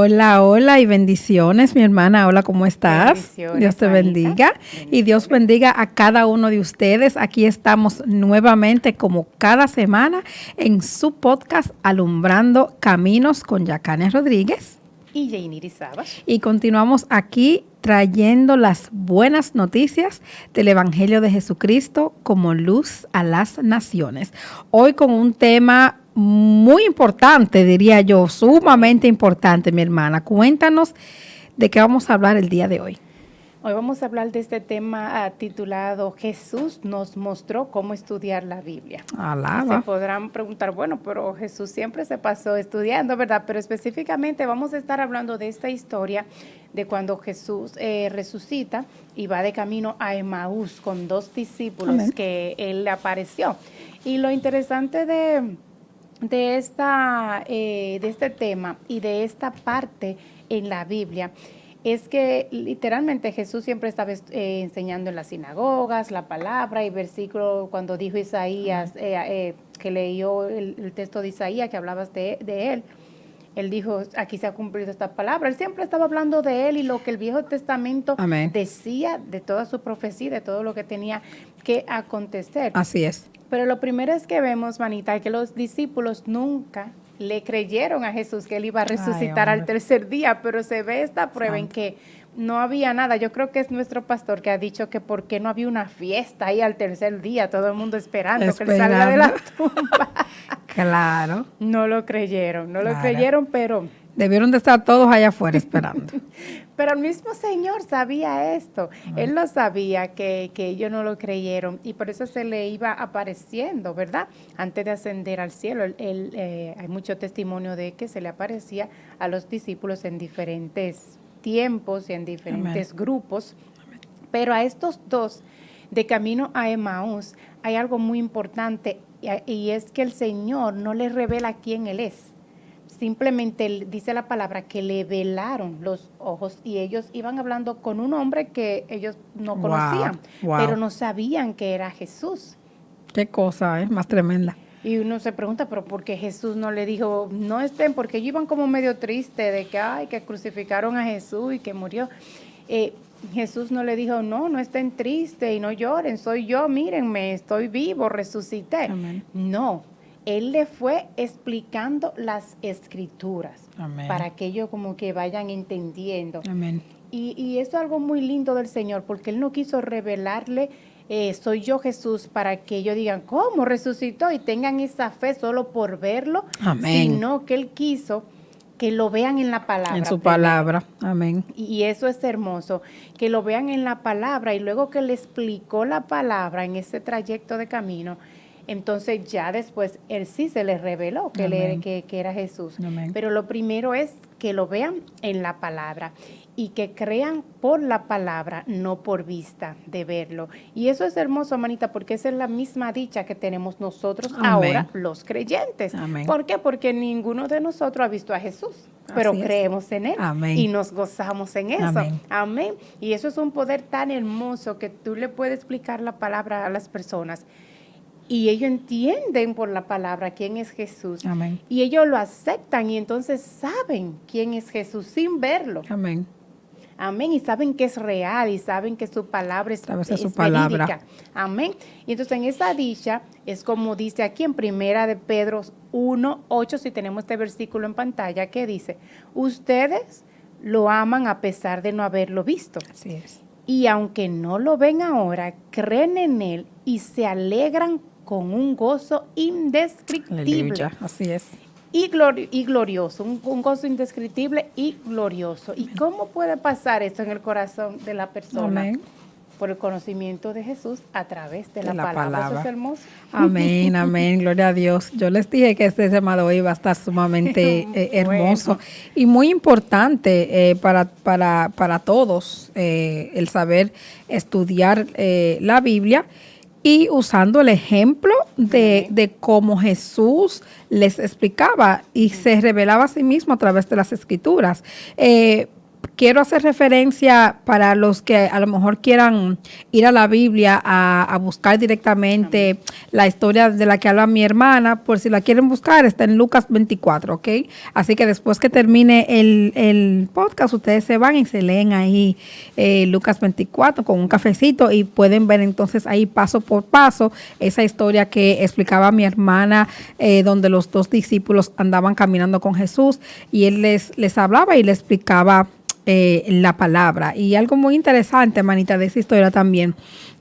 Hola, hola y bendiciones, mi hermana. Hola, ¿cómo estás? Bendiciones, Dios te Juanita. bendiga y Dios bendiga a cada uno de ustedes. Aquí estamos nuevamente como cada semana en su podcast Alumbrando Caminos con Yacanes Rodríguez. Y Jainiri Sabas. Y continuamos aquí trayendo las buenas noticias del Evangelio de Jesucristo como luz a las naciones. Hoy con un tema muy importante, diría yo, sumamente importante, mi hermana. Cuéntanos de qué vamos a hablar el día de hoy. Hoy vamos a hablar de este tema titulado Jesús nos mostró cómo estudiar la Biblia. Alaba. Se podrán preguntar, bueno, pero Jesús siempre se pasó estudiando, ¿verdad? Pero específicamente vamos a estar hablando de esta historia de cuando Jesús resucita y va de camino a Emaús con dos discípulos. Amén. Que él le apareció. Y lo interesante de este tema y de esta parte en la Biblia es que literalmente Jesús siempre estaba enseñando en las sinagogas la palabra y versículo cuando dijo Isaías, que leyó el texto de Isaías que hablabas de él. Él dijo, aquí se ha cumplido esta palabra. Él siempre estaba hablando de él y lo que el Viejo Testamento Amén. Decía de toda su profecía, de todo lo que tenía que acontecer. Así es. Pero lo primero es que vemos, manita, que los discípulos nunca le creyeron a Jesús que él iba a resucitar al tercer día, pero se ve esta prueba en que no había nada. Yo creo que es nuestro pastor que ha dicho que por qué no había una fiesta ahí al tercer día, todo el mundo esperando que él salga de la tumba. Claro. No lo creyeron, creyeron, pero debieron de estar todos allá afuera esperando. Pero el mismo Señor sabía esto. Él lo sabía que ellos no lo creyeron y por eso se le iba apareciendo, ¿verdad? Antes de ascender al cielo. Hay mucho testimonio de que se le aparecía a los discípulos en diferentes tiempos y en diferentes grupos. Pero a estos dos, de camino a Emaús, hay algo muy importante y es que el Señor no les revela quién Él es. Simplemente dice la palabra que le velaron los ojos y ellos iban hablando con un hombre que ellos no conocían, pero no sabían que era Jesús. Qué cosa, más tremenda. Y uno se pregunta, pero ¿por qué Jesús no le dijo, no estén? Porque ellos iban como medio tristes de que crucificaron a Jesús y que murió. Jesús no le dijo, no estén tristes y no lloren, soy yo, mírenme, estoy vivo, resucité. Amén. No. Él le fue explicando las escrituras. Amén. Para que ellos como que vayan entendiendo. Amén. Y eso es algo muy lindo del Señor, porque Él no quiso revelarle, soy yo Jesús, para que ellos digan, ¿cómo resucitó? Y tengan esa fe solo por verlo. Amén. Sino que Él quiso que lo vean en la palabra. En su palabra. Amén. Y eso es hermoso, que lo vean en la palabra y luego que le explicó la palabra en ese trayecto de camino. Entonces ya después él sí se les reveló que era Jesús. Amén. Pero lo primero es que lo vean en la palabra y que crean por la palabra, no por vista de verlo. Y eso es hermoso, manita, porque esa es la misma dicha que tenemos nosotros Amén. Ahora, los creyentes. Amén. ¿Por qué? Porque ninguno de nosotros ha visto a Jesús, pero creemos en Él. Amén. Y nos gozamos en eso. Amén. Amén. Y eso es un poder tan hermoso que tú le puedes explicar la palabra a las personas. Y ellos entienden por la palabra quién es Jesús. Amén. Y ellos lo aceptan y entonces saben quién es Jesús sin verlo. Amén. Amén. Y saben que es real y saben que su palabra es palabra. verídica. Amén. Y entonces en esa dicha es como dice aquí en Primera de Pedro 1:8, si tenemos este versículo en pantalla, que dice, ustedes lo aman a pesar de no haberlo visto. Así es. Y aunque no lo ven ahora, creen en Él y se alegran con un gozo indescriptible. Aleluya. Así es. Y glorioso, un gozo indescriptible y glorioso. Amén. ¿Y cómo puede pasar eso en el corazón de la persona? Amén. Por el conocimiento de Jesús a través de la palabra. Eso es hermoso. Amén, amén, gloria a Dios. Yo les dije que este tema de hoy va a estar sumamente hermoso y muy importante para todos, el saber estudiar la Biblia y usando el ejemplo de cómo Jesús les explicaba y se revelaba a sí mismo a través de las Escrituras. quiero hacer referencia para los que a lo mejor quieran ir a la Biblia a buscar directamente la historia de la que habla mi hermana. Por si la quieren buscar, está en Lucas 24, ¿ok? Así que después que termine el podcast, ustedes se van y se leen ahí Lucas 24 con un cafecito y pueden ver entonces ahí paso por paso esa historia que explicaba mi hermana, donde los dos discípulos andaban caminando con Jesús y él les hablaba y les explicaba la palabra. Y algo muy interesante, manita, de esa historia también,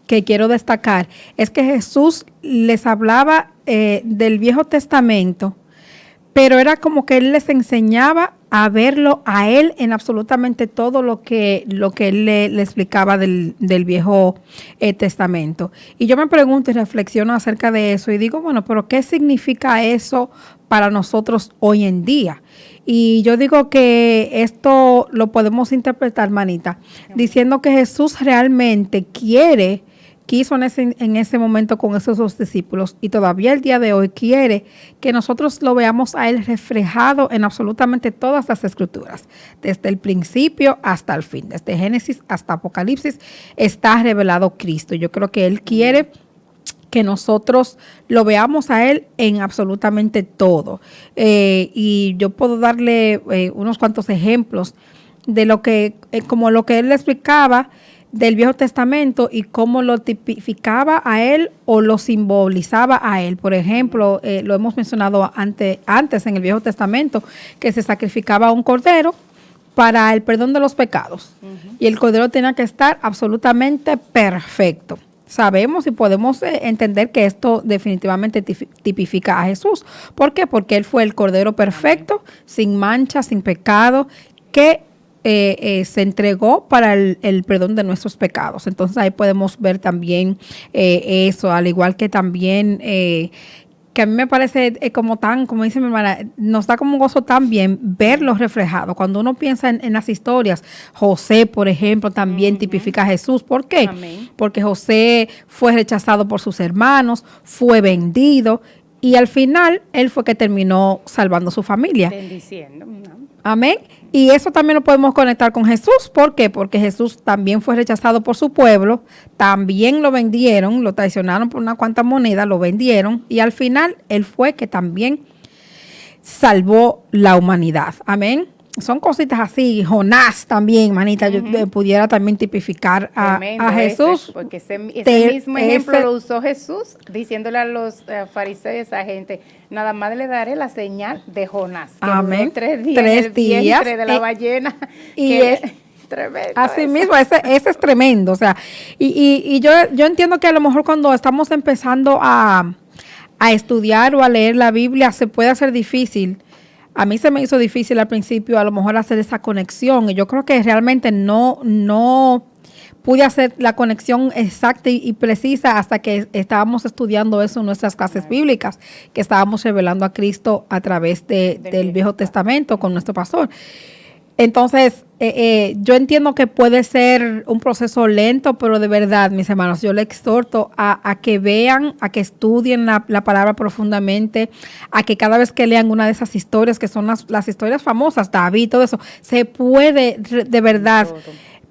que quiero destacar, es que Jesús les hablaba del Viejo Testamento, pero era como que él les enseñaba a verlo a él en absolutamente todo lo que él le explicaba del Viejo Testamento. Y yo me pregunto y reflexiono acerca de eso y digo, bueno, pero ¿qué significa eso para nosotros hoy en día? Y yo digo que esto lo podemos interpretar, manita, diciendo que Jesús realmente quiso en ese momento con esos dos discípulos y todavía el día de hoy quiere que nosotros lo veamos a él reflejado en absolutamente todas las escrituras. Desde el principio hasta el fin, desde Génesis hasta Apocalipsis está revelado Cristo. Yo creo que él quiere que nosotros lo veamos a él en absolutamente todo. Y yo puedo darle unos cuantos ejemplos de lo que, como lo que él le explicaba del Viejo Testamento y cómo lo tipificaba a él o lo simbolizaba a él. Por ejemplo, lo hemos mencionado antes en el Viejo Testamento, que se sacrificaba un cordero para el perdón de los pecados. Y el cordero tenía que estar absolutamente perfecto. Sabemos y podemos entender que esto definitivamente tipifica a Jesús. ¿Por qué? Porque él fue el cordero perfecto, sin mancha, sin pecado, que se entregó para el perdón de nuestros pecados. Entonces ahí podemos ver también eso, al igual que también que a mí me parece como dice mi hermana, nos da como un gozo también verlo reflejado. Cuando uno piensa en las historias, José, por ejemplo, también tipifica a Jesús. ¿Por qué? Amén. Porque José fue rechazado por sus hermanos, fue vendido y al final él fue que terminó salvando su familia. Bendiciendo. ¿No? Amén. Y eso también lo podemos conectar con Jesús. ¿Por qué? Porque Jesús también fue rechazado por su pueblo, también lo vendieron, lo traicionaron por una cuanta moneda, lo vendieron y al final él fue que también salvó la humanidad. Amén. Son cositas así. Jonás también, manita, yo pudiera también tipificar a Jesús. Porque ese mismo ejemplo lo usó Jesús diciéndole a los fariseos, a gente, nada más le daré la señal de Jonás, que amén. duró 3 días en el vientre de la ballena. Y tremendo. Así mismo, ese es tremendo. O sea, y yo entiendo que a lo mejor cuando estamos empezando a estudiar o a leer la Biblia se puede hacer difícil. A mí se me hizo difícil al principio a lo mejor hacer esa conexión y yo creo que realmente no pude hacer la conexión exacta y precisa hasta que estábamos estudiando eso en nuestras clases bíblicas, que estábamos revelando a Cristo a través del Viejo Testamento con nuestro pastor. Entonces, yo entiendo que puede ser un proceso lento, pero de verdad, mis hermanos, yo les exhorto a que vean, a que estudien la palabra profundamente, a que cada vez que lean una de esas historias, que son las historias famosas, David, todo eso, se puede de verdad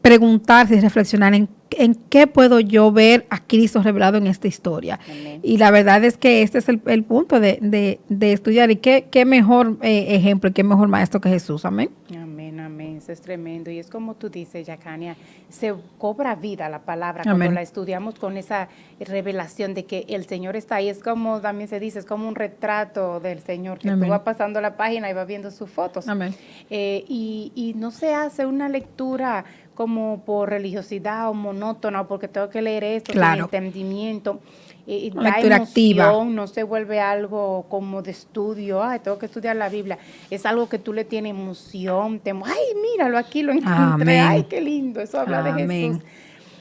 preguntarse y reflexionar en qué puedo yo ver a Cristo revelado en esta historia. Amén. Y la verdad es que este es el punto de estudiar y qué mejor ejemplo, qué mejor maestro que Jesús. Amén. Amén, amén. Eso es tremendo. Y es como tú dices, Yacania, se cobra vida la palabra amén. Cuando la estudiamos con esa revelación de que el Señor está ahí. Es como también se dice, es como un retrato del Señor, que amén. Tú vas pasando la página y vas viendo sus fotos. Amén. Y no se hace una lectura como por religiosidad o monótona, o porque tengo que leer esto, claro. sin entendimiento. Una da lectura emoción, activa. No se vuelve algo como de estudio, tengo que estudiar la Biblia. Es algo que tú le tienes emoción, ay, míralo, aquí lo encontré, amén. Ay, qué lindo, eso habla amén. De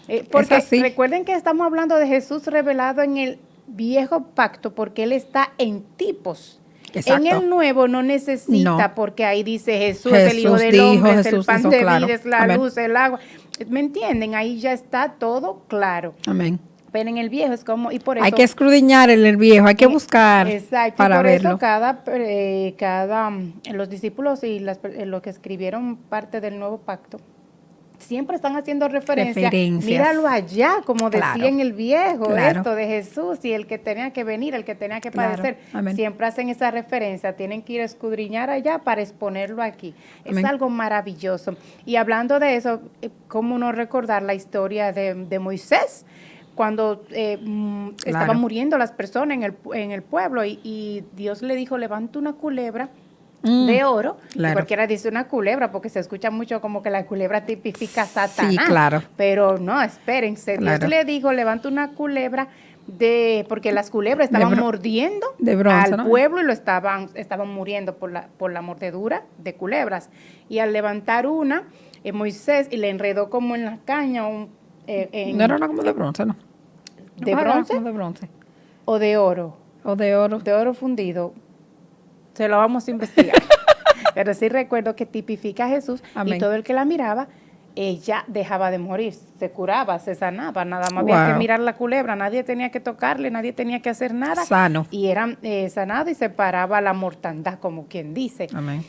Jesús. Porque recuerden que estamos hablando de Jesús revelado en el viejo pacto, porque Él está en tipos. Exacto. En el nuevo no necesita, porque ahí dice Jesús es el Hijo del Hombre, es el pan de vida, es la amén. Luz, el agua. ¿Me entienden? Ahí ya está todo claro. Amén. Pero en el viejo es como, y por eso... Hay que escudriñar en el viejo, hay que buscar exacto, para y por verlo. eso cada los discípulos y los que escribieron parte del nuevo pacto, siempre están haciendo referencia. Referencias. Míralo allá, como Claro. decía en el viejo, Claro. esto de Jesús y el que tenía que venir, el que tenía que Claro. padecer. Amén. Siempre hacen esa referencia, tienen que ir a escudriñar allá para exponerlo aquí. Amén. Es algo maravilloso. Y hablando de eso, ¿cómo no recordar la historia de Moisés? Cuando estaban muriendo las personas en el pueblo y Dios le dijo, levanta una culebra de oro, Claro. y cualquiera dice una culebra porque se escucha mucho como que la culebra tipifica a Satanás. Sí, claro. Pero no, espérense, Claro. Dios le dijo, levanta una culebra porque las culebras estaban mordiendo de bronce, al ¿no? pueblo y lo estaban muriendo por la mordedura de culebras. Y al levantar una, Moisés, y le enredó como en la caña no era una como de bronce, ¿no? ¿De No, era bronce? como de bronce. ¿O de oro? O de oro. De oro fundido. Se lo vamos a investigar. Pero sí recuerdo que tipifica a Jesús. Amén. Y todo el que la miraba, ella dejaba de morir, se curaba, se sanaba, nada más había que mirar la culebra, nadie tenía que tocarle, nadie tenía que hacer nada. Sano. Y eran sanados y se paraba la mortandad, como quien dice. Amén.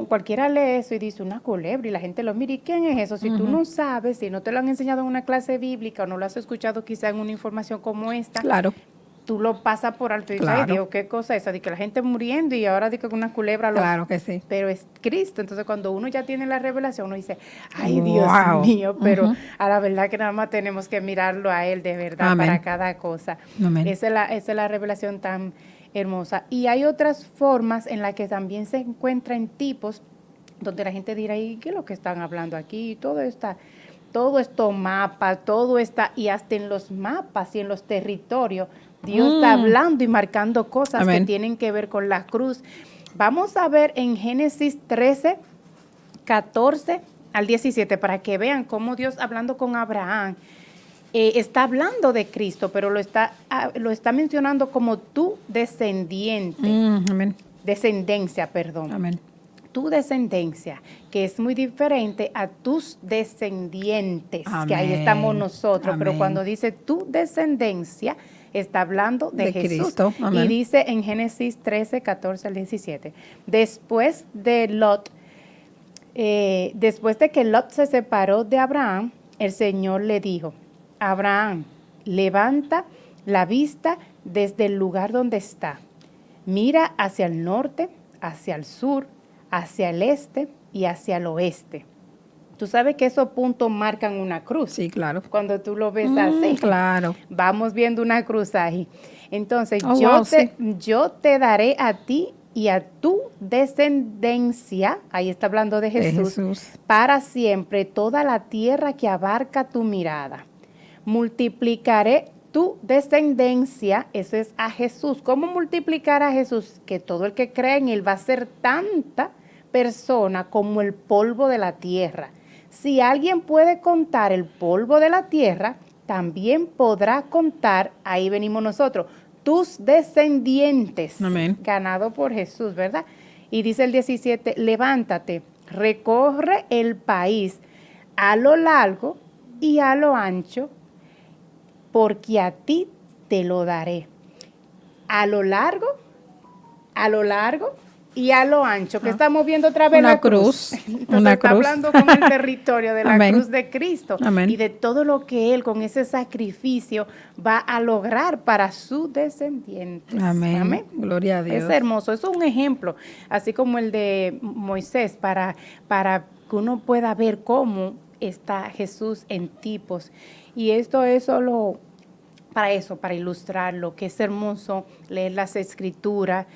Cualquiera lee eso y dice una culebra y la gente lo mira, ¿y quién es eso? Si tú no sabes, si no te lo han enseñado en una clase bíblica o no lo has escuchado quizá en una información como esta, Claro. tú lo pasas por alto y dices, Claro. ay Dios, ¿qué cosa es esa? De que la gente muriendo y ahora digo que una culebra Claro que sí. Pero es Cristo. Entonces cuando uno ya tiene la revelación, uno dice, ay Wow. Dios mío, pero a la verdad que nada más tenemos que mirarlo a Él de verdad. Amén. Para cada cosa. Amén. Esa es la revelación tan hermosa. Y hay otras formas en las que también se encuentran tipos donde la gente dirá, ¿y qué es lo que están hablando aquí? Todo esto mapa, todo está, y hasta en los mapas y en los territorios, Dios está hablando y marcando cosas Amén. que tienen que ver con la cruz. Vamos a ver en Génesis 13, 14 al 17, para que vean cómo Dios, hablando con Abraham, está hablando de Cristo, pero lo está mencionando como tu descendiente. Amén. Descendencia, perdón. Amén. Tu descendencia, que es muy diferente a tus descendientes, Amén. que ahí estamos nosotros, Amén. pero cuando dice tu descendencia, está hablando de Jesús. Cristo. Amén. Y dice en Génesis 13, 14 al 17, después de que Lot se separó de Abraham, el Señor le dijo, Abraham, levanta la vista desde el lugar donde está, mira hacia el norte, hacia el sur, hacia el este y hacia el oeste. Tú sabes que esos puntos marcan una cruz. Sí, claro. Cuando tú lo ves así. Claro. Vamos viendo una cruz ahí. Entonces, sí. yo te daré a ti y a tu descendencia, ahí está hablando de Jesús, para siempre toda la tierra que abarca tu mirada. Multiplicaré tu descendencia, eso es a Jesús. ¿Cómo multiplicar a Jesús? Que todo el que cree en Él va a ser tanta persona como el polvo de la tierra. Si alguien puede contar el polvo de la tierra, también podrá contar, ahí venimos nosotros, tus descendientes. Amén. Ganado por Jesús, ¿verdad? Y dice el 17, levántate, recorre el país a lo largo y a lo ancho, porque a ti te lo daré. A lo largo y a lo ancho, que estamos viendo otra vez una la cruz. Entonces una está cruz. hablando con el territorio de la Amén. cruz de Cristo. Amén. Y de todo lo que Él con ese sacrificio va a lograr para sus descendientes. Amén. Amén. Gloria a Dios. Es hermoso, eso es un ejemplo, así como el de Moisés, para que uno pueda ver cómo está Jesús en tipos. Y esto es solo para ilustrarlo, que es hermoso leer las escrituras,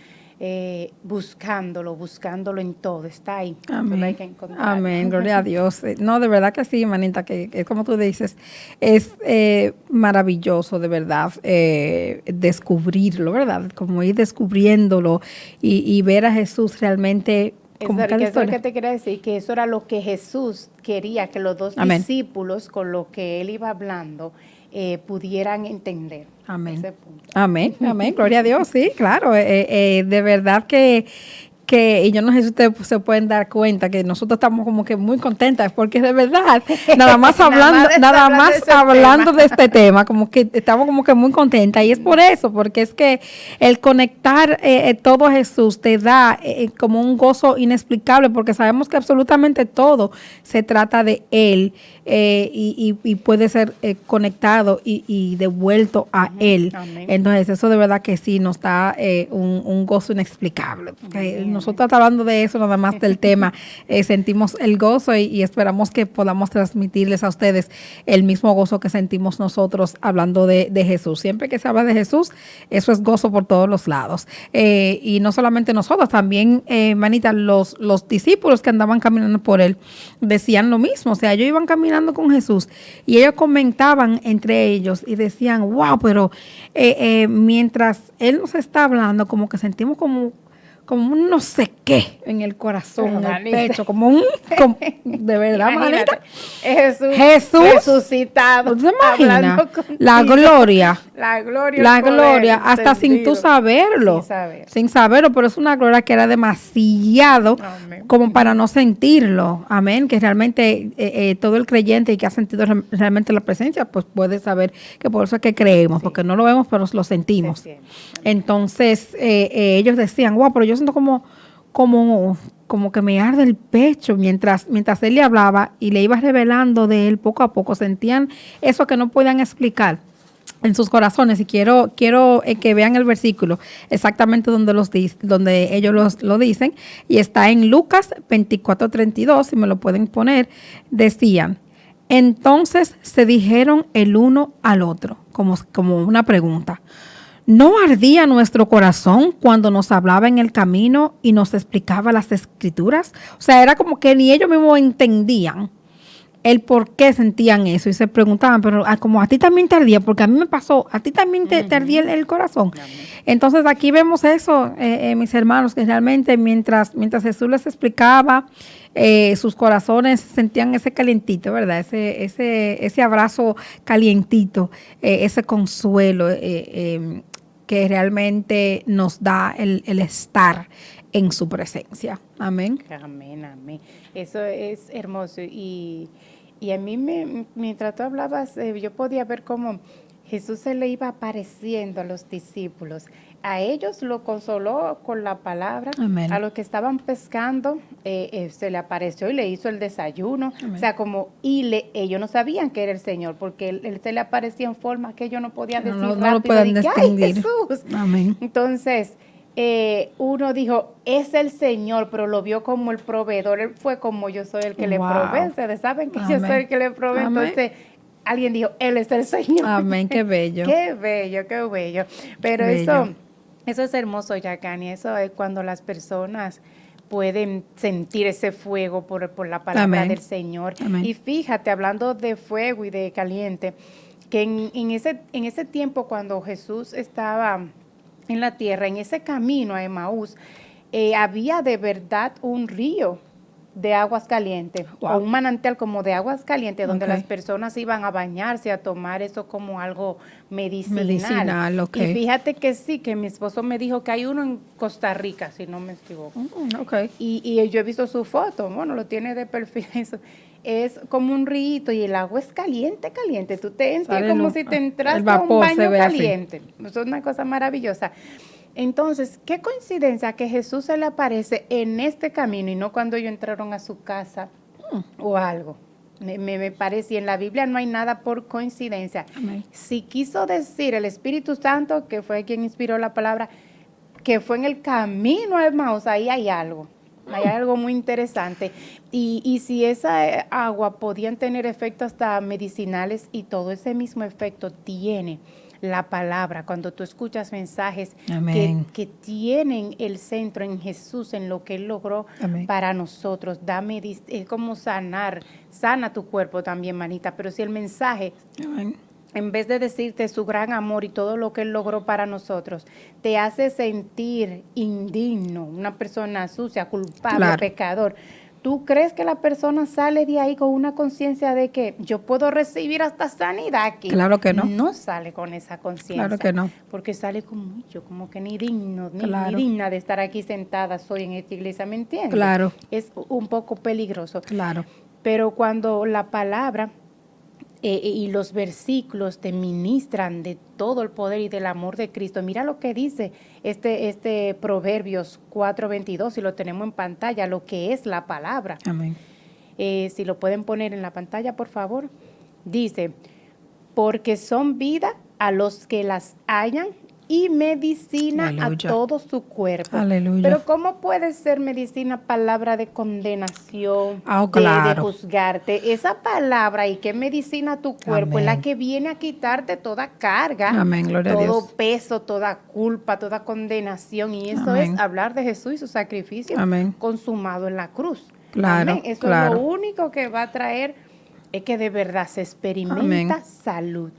buscándolo en todo, está ahí. Amén. Hay que encontrar. Amén, gloria a Dios. No, de verdad que sí, manita, que como tú dices, es maravilloso, de verdad, descubrirlo, ¿verdad? Como ir descubriéndolo y ver a Jesús realmente. Eso es lo que te quería decir, que eso era lo que Jesús quería, que los dos Amén. discípulos, con lo que Él iba hablando, pudieran entender. Amén. Ese punto. Amén, amén, gloria a Dios, sí, claro. De verdad que que, y yo no sé si ustedes se pueden dar cuenta que nosotros estamos como que muy contentas porque de verdad, nada más hablando de este tema, como que estamos como que muy contentas y es por eso, porque es que el conectar todo a Jesús te da como un gozo inexplicable porque sabemos que absolutamente todo se trata de Él y puede ser conectado y devuelto a Él. Amén. Entonces eso de verdad que sí nos da un gozo inexplicable. Nosotros hablando de eso, nada más del tema, sentimos el gozo y esperamos que podamos transmitirles a ustedes el mismo gozo que sentimos nosotros hablando de Jesús. Siempre que se habla de Jesús, eso es gozo por todos los lados. Y no solamente nosotros, también, manita, los discípulos que andaban caminando por Él decían lo mismo. O sea, ellos iban caminando con Jesús y ellos comentaban entre ellos y decían, wow, pero mientras Él nos está hablando, como que sentimos como un no sé qué en el corazón, en el pecho, de verdad, manita. Jesús resucitado. ¿Te imaginas? La gloria, hasta sin tú saberlo. Sin saberlo, pero es una gloria que era demasiado como para no sentirlo. Amén. Que realmente todo el creyente y que ha sentido realmente la presencia, pues puede saber que por eso es que creemos, porque no lo vemos, pero lo sentimos. Entonces, ellos decían, wow, pero yo siento como que me arde el pecho mientras él le hablaba y le iba revelando de él poco a poco. Sentían eso que no podían explicar en sus corazones. Y quiero que vean el versículo exactamente donde ellos lo dicen. Y está en Lucas 24:32, si me lo pueden poner. Decían, entonces se dijeron el uno al otro, como una pregunta. ¿No ardía nuestro corazón cuando nos hablaba en el camino y nos explicaba las escrituras? O sea, era como que ni ellos mismos entendían el por qué sentían eso y se preguntaban, pero como a ti también te ardía, porque a mí me pasó, a ti también te ardía el corazón. Entonces aquí vemos eso, mis hermanos, que realmente mientras Jesús les explicaba, sus corazones sentían ese calientito, ¿verdad? Ese abrazo calientito, ese consuelo que realmente nos da el estar en su presencia. Amén. Amén, amén. Eso es hermoso. Y a mí, mientras tú hablabas, yo podía ver cómo Jesús se le iba apareciendo a los discípulos. A ellos lo consoló con la palabra. Amén. A los que estaban pescando, se le apareció y le hizo el desayuno. Amén. O sea, ellos no sabían que era el Señor, porque él se le aparecía en forma que ellos no podían decir rápido. No lo pueden distinguir. ¡Ay, Jesús! Amén. Entonces, uno dijo, es el Señor, pero lo vio como el proveedor. Él fue como yo soy el que le provee. Ustedes saben que yo soy el que le provee. Entonces, alguien dijo, Él es el Señor. Amén, qué bello. Qué bello, qué bello. Pero eso es hermoso, Yacani. Eso es cuando las personas pueden sentir ese fuego por la palabra del Señor. Amén. Y fíjate, hablando de fuego y de caliente, que en ese tiempo cuando Jesús estaba en la tierra, en ese camino a Emaús, había de verdad un río de aguas calientes, o un manantial como de aguas calientes, donde las personas iban a bañarse, a tomar eso como algo medicinal. Y fíjate que sí, que mi esposo me dijo que hay uno en Costa Rica, si no me equivoco. Y yo he visto su foto, bueno, lo tiene de perfil, eso. Es como un río y el agua es caliente, caliente. Tú te entras como si te entraste a un baño caliente. Eso es una cosa maravillosa. Entonces, qué coincidencia que Jesús se le aparece en este camino y no cuando ellos entraron a su casa o algo. Me parece, y en la Biblia no hay nada por coincidencia. Amén. Si quiso decir el Espíritu Santo, que fue quien inspiró la palabra, que fue en el camino a Emaús, ahí hay algo. Hay algo muy interesante. Y si esa agua podían tener efectos hasta medicinales, y todo ese mismo efecto tiene la palabra, cuando tú escuchas mensajes que tienen el centro en Jesús, en lo que Él logró para nosotros, es como sana tu cuerpo también, manita, pero si el mensaje, en vez de decirte su gran amor y todo lo que Él logró para nosotros, te hace sentir indigno, una persona sucia, culpable, pecador, ¿Tú crees que la persona sale de ahí con una conciencia de que yo puedo recibir hasta sanidad aquí? Claro que no. No sale con esa conciencia. Claro que no. Porque sale como yo, como que ni digno, Claro. ni digna de estar aquí sentada soy en esta iglesia, ¿me entiendes? Claro. Es un poco peligroso. Claro. Pero cuando la palabra y los versículos te ministran de todo el poder y del amor de Cristo. Mira lo que dice este Proverbios 4:22, si lo tenemos en pantalla, lo que es la palabra. Amén. Si lo pueden poner en la pantalla, por favor. Dice, porque son vida a los que las hallan y medicina Aleluya. a todo su cuerpo. Aleluya. Pero ¿cómo puede ser medicina palabra de condenación, claro. de juzgarte? Esa palabra y que medicina a tu cuerpo es la Amén. que viene a quitarte toda carga, Amén, gloria a todo Dios. peso, toda culpa, toda condenación. Y eso Amén. es hablar de Jesús y su sacrificio Amén. consumado en la cruz. Claro, Amén. Eso claro. es lo único que va a traer, es que de verdad se experimenta Amén. salud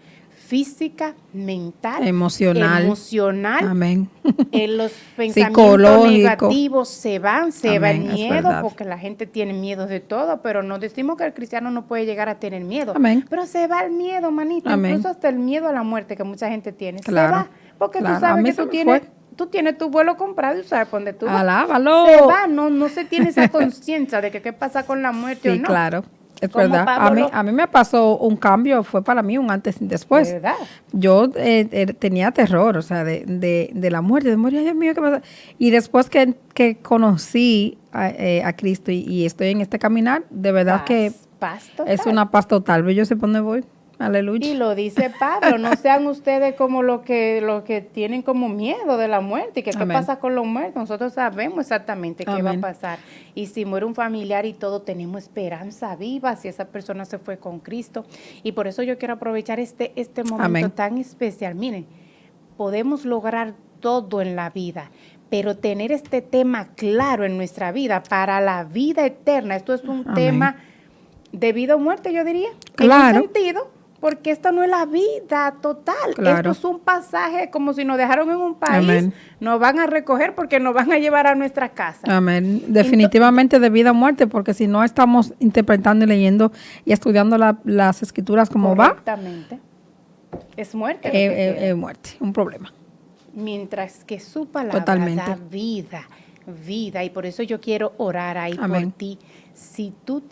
física, mental, Emocional. Amén. Los pensamientos Psicológico. negativos se va Amén, el es miedo, verdad. porque la gente tiene miedo de todo, pero no decimos que el cristiano no puede llegar a tener miedo. Amén. Pero se va el miedo, manito, Amén. incluso hasta el miedo a la muerte que mucha gente tiene. Claro, Se va, porque claro. tú sabes A mí que se tú me tienes... fue. Tú tienes tu vuelo comprado y sabes por dónde tú vas. Alábalo. Se va, no se tiene esa conciencia de que qué pasa con la muerte o Sí, no. claro. Es Como verdad. Pablo A mí me pasó un cambio, fue para mí un antes y después. ¿Verdad? Yo tenía terror, o sea, de la muerte, de morir, Dios mío, ¿qué pasa? Y después que conocí a Cristo y estoy en este caminar, de verdad que Paz total. es una paz total. Yo sé por dónde voy. Aleluya. Y lo dice Pablo, no sean ustedes como los que tienen como miedo de la muerte. ¿Qué Amén. pasa con los muertos? Nosotros sabemos exactamente qué va a Amén. pasar. Y si muere un familiar y todo, tenemos esperanza viva si esa persona se fue con Cristo. Y por eso yo quiero aprovechar este momento Amén. tan especial. Miren, podemos lograr todo en la vida, pero tener este tema claro en nuestra vida para la vida eterna. Esto es un Amén. tema de vida o muerte, yo diría. Claro. En un sentido, porque esto no es la vida total. Claro. Esto es un pasaje como si nos dejaron en un país, Amén. nos van a recoger porque nos van a llevar a nuestra casa. Amén. Definitivamente de vida a muerte, porque si no estamos interpretando y leyendo y estudiando las escrituras como va, Correctamente. Es muerte. lo que queda. muerte, un problema. Mientras que su palabra Totalmente. da vida. Y por eso yo quiero orar ahí Amén. por ti. Si tú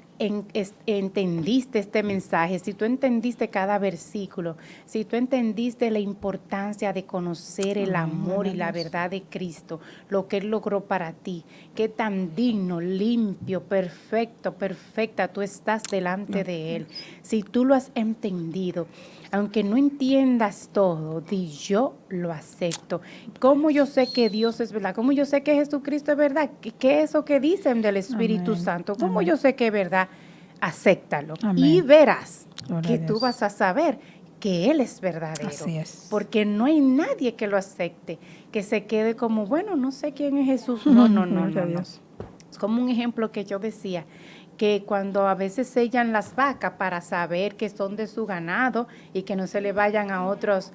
entendiste este mensaje, si tú entendiste cada versículo, si tú entendiste la importancia de conocer el amor y la verdad de Cristo, lo que Él logró para ti, qué tan digno, limpio, perfecta tú estás delante de Él. Si tú lo has entendido, aunque no entiendas todo, di yo lo acepto. ¿Cómo yo sé que Dios es verdad? ¿Cómo yo sé que Jesucristo es verdad? ¿Qué es eso que dicen del Espíritu Amén. Santo? ¿Cómo Amén. yo sé que es verdad? Acéptalo. Amén. Y verás Gloria que a tú Dios. vas a saber que Él es verdadero. Así es. Porque no hay nadie que lo acepte, que se quede como, bueno, no sé quién es Jesús. No. Gloria a Dios. Es como un ejemplo que yo decía, que cuando a veces sellan las vacas para saber que son de su ganado y que no se le vayan a otros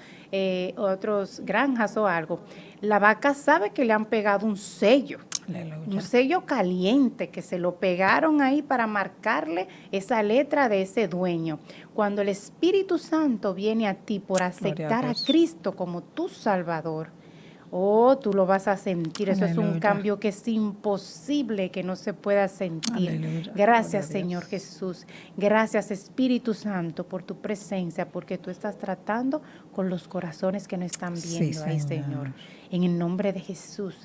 granjas o algo, la vaca sabe que le han pegado un sello. Aleluya. Un sello caliente que se lo pegaron ahí para marcarle esa letra de ese dueño. Cuando el Espíritu Santo viene a ti por aceptar a Dios. Cristo como tu Salvador, oh, tú lo vas a sentir. Eso es un Aleluya. cambio que es imposible que no se pueda sentir. Aleluya. Gracias, Gloria a Señor Dios. Jesús. Gracias, Espíritu Santo, por tu presencia, porque tú estás tratando con los corazones que no están Sí, viendo ahí, Señor. Señor. En el nombre de Jesús.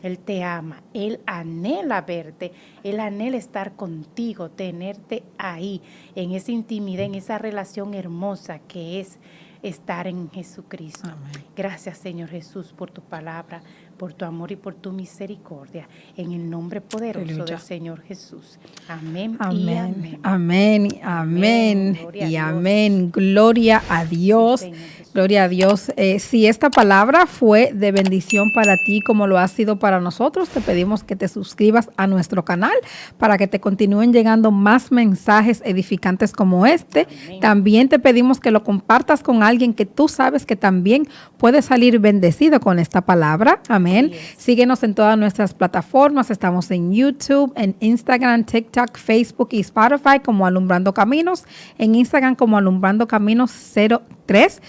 Él te ama, Él anhela verte, Él anhela estar contigo, tenerte ahí, en esa intimidad, en esa relación hermosa que es estar en Jesucristo. Amén. Gracias, Señor Jesús, por tu palabra, por tu amor y por tu misericordia, en el nombre poderoso Aleluya. del Señor Jesús. Amén, y Amén, amén. amén, amén, Gloria a y Dios. amén. Gloria a Dios. Sí, Señor Jesús. Gloria a Dios. Si esta palabra fue de bendición para ti como lo ha sido para nosotros, te pedimos que te suscribas a nuestro canal para que te continúen llegando más mensajes edificantes como este. Amén. También te pedimos que lo compartas con alguien que tú sabes que también puede salir bendecido con esta palabra. Amén. Yes. Síguenos en todas nuestras plataformas. Estamos en YouTube, en Instagram, TikTok, Facebook y Spotify como Alumbrando Caminos. En Instagram como Alumbrando Caminos 03.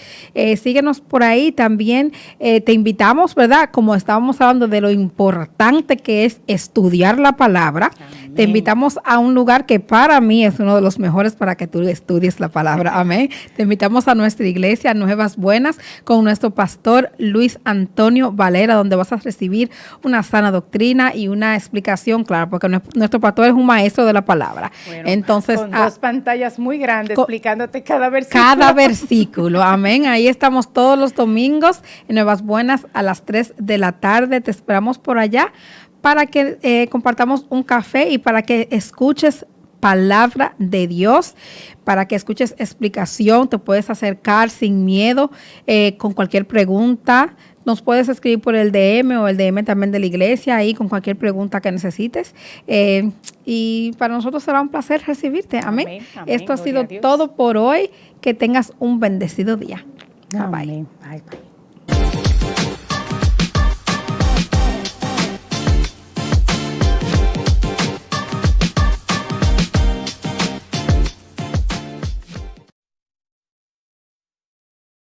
Síguenos por ahí también. Te invitamos, ¿verdad? Como estábamos hablando de lo importante que es estudiar la palabra. Amén. Te invitamos a un lugar que para mí es uno de los mejores para que tú estudies la palabra. Amén. Te invitamos a nuestra iglesia Nuevas Buenas con nuestro pastor Luis Antonio Valera, donde vas a recibir una sana doctrina y una explicación, claro, porque nuestro pastor es un maestro de la palabra. Bueno, entonces, con dos pantallas muy grandes explicándote cada versículo. Cada versículo. Amén. Ahí estamos todos los domingos en Nuevas Buenas a las 3 de la tarde. Te esperamos por allá para que compartamos un café y para que escuches palabra de Dios, para que escuches explicación. Te puedes acercar sin miedo con cualquier pregunta. Nos puedes escribir por el DM o el DM también de la iglesia ahí con cualquier pregunta que necesites. Y para nosotros será un placer recibirte. Amén. Amén, amén. Esto ha sido todo por hoy. Que tengas un bendecido día. Bye. Amén. Bye, bye.